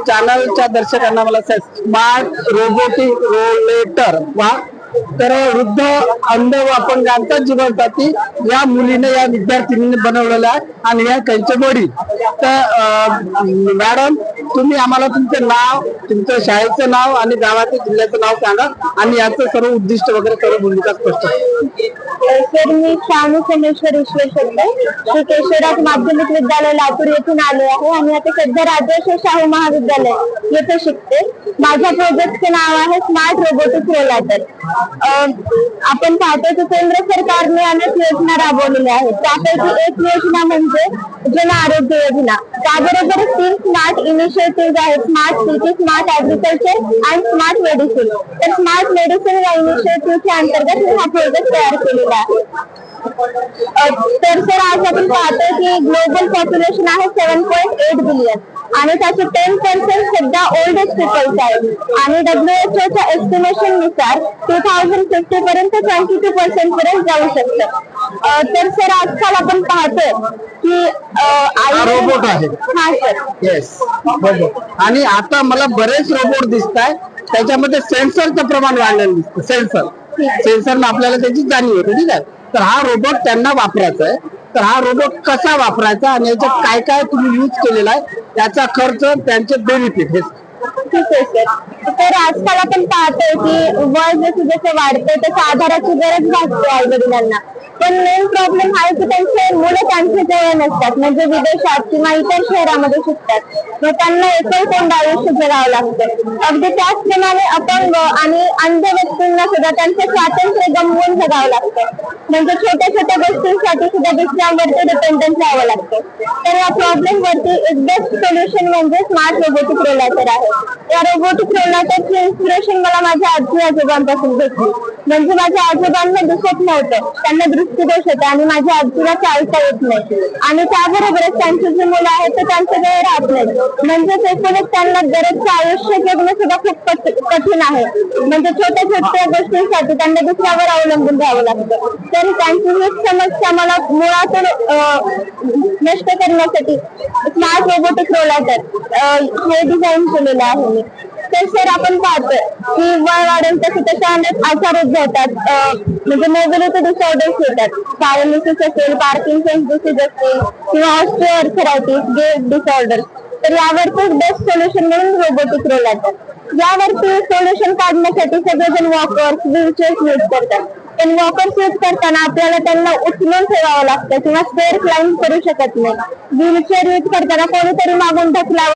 चॅनलच्या दर्शकांना मला smart robotic rollator तर वृद्ध अंध व अपंगांच्या जीवनासाठी या मुलीने या विद्यार्थिनीने बनवलेला आहे आणि या त्यांचे वडील. तर मॅडम तुम्ही आम्हाला तुमचं नाव, तुमचं शाळेचं नाव आणि गावाच्या जिल्ह्याचं नाव सांगा आणि याचं सर्व उद्दिष्ट वगैरे सर्व भूमिका स्पष्ट. सर मी श्यामू सोमेश्वर ईश्वर श्री केशवराज माध्यमिक विद्यालय लातूर येथून आले आहे आणि आता सध्या राजर्षी शाहू महाविद्यालय येथे शिकते. माझ्या प्रोजेक्टचे नाव आहे स्मार्ट रोबोटिक रोलेटर. आपण पाहतो की केंद्र सरकारने अनेक योजना राबवलेल्या आहेत. त्यापैकी एक योजना म्हणजे जन आरोग्य योजना. त्याबरोबर 3 स्मार्ट इनिशिएटिव्ह आहेत, स्मार्ट सिटी, स्मार्ट ऍग्रिकल्चर आणि स्मार्ट मेडिसिन. तर स्मार्ट मेडिसिन या इनिशिएटिव्हच्या अंतर्गत मी हा प्रोजेक्ट तयार केलेला आहे. तर सर आज आपण पाहतो की ग्लोबल पॉप्युलेशन आहे 7.8 बिलियन आणि त्याचे 10% सध्या ओल्ड एज पीपल्स आहेत आणि WHO च्या एस्टिमेशन नुसार 2050 पर्यंत 22% पर्यंत जाऊ शकतं. तर सर आजकाल आपण पाहतो की रोबोट आहे. हा सर, येस रोबोट. आणि आता मला बरेच रोबोट दिसत आहे, त्याच्यामध्ये सेन्सरचं प्रमाण वाढलेलं दिसतं. सेन्सरनं आपल्याला त्याची जाणीव होते. ठीक आहे, तर हा रोबोट त्यांना वापरायचा आहे. तर हा रोबोट कसा वापरायचा आणि याच्यात काय काय तुम्ही यूज केलेला आहे, त्याचा खर्च, त्यांचे बेनिफिट हे. ठीक आहे सर. तर आजकाल आपण पाहतोय की वय जसं जसं वाढतंय तसं आधाराची गरज भासते आई वडिलांना. पण मेन प्रॉब्लेम आहे की त्यांचे मुलं त्यांचे जवळ नसतात, म्हणजे विदेशात किंवा इतर शहरामध्ये शिकतात. मग त्यांना एकलकोंड आयुष्य जगावं लागतं. अगदी त्याचप्रमाणे अपंग आणि अंध व्यक्तींना सुद्धा त्यांचे स्वातंत्र्य गमवून जगावं लागतं. म्हणजे छोट्या छोट्या गोष्टींसाठी सुद्धा दुसऱ्यांवरती डिपेंडन्स राहावं लागतं. तर या प्रॉब्लेम वरती एक बेस्ट सोल्युशन म्हणजे स्मार्ट रोबोटिक रोलेटर आहे. या रोबोटिक रोलेटरची इन्स्पिरेशन मला माझ्या आजी आजोबांपासून भेटली. म्हणजे माझ्या आजोबांना दिसत नव्हतं, त्यांना दृष्टीदोष होता आणि माझ्या आजीला चालता येत नाही आणि त्याबरोबरच त्यांची जी मुलं आहेत ते त्यांचं वेळ राहत नाही. म्हणजे एकूणच त्यांना दररोजचं आयुष्य जगणं सुद्धा खूप कठीण आहे. म्हणजे छोट्या छोट्या गोष्टींसाठी त्यांना दुसऱ्यावर अवलंबून राहावं लागतं. तर त्यांची ही समस्या मला मुळातून नष्ट करण्यासाठी स्मार्ट रोबोटिक रोलेटर हे डिझाईन केलेलं आहे मी. तर सर आपण पाहतोय की वय वाढेल तसे तसे अनेक आजार उद्भवतात, म्हणजे मोबिलिटी डिसऑर्डर्स येतात. पॅरालिसिस असेल, पार्किन्सन्स डिसीज असेल किंवा ऑस्टिओआर्थरायटिस, गेट डिसऑर्डर्स. तर यावरती बेस्ट सोल्युशन म्हणून रोबोटिक रोलेटर. यावरती सोल्युशन काढण्यासाठी सगळेजण वॉकर्स, व्हीलचेअर्स यूज करतात. पण वॉकर्स यूज करताना आपल्याला त्यांना उचलून ठेवावं लागतं किंवा स्टेअर क्लाइंब करू शकत नाही. व्हीलचेअर यूज करताना कोणीतरी मागून ढकलावं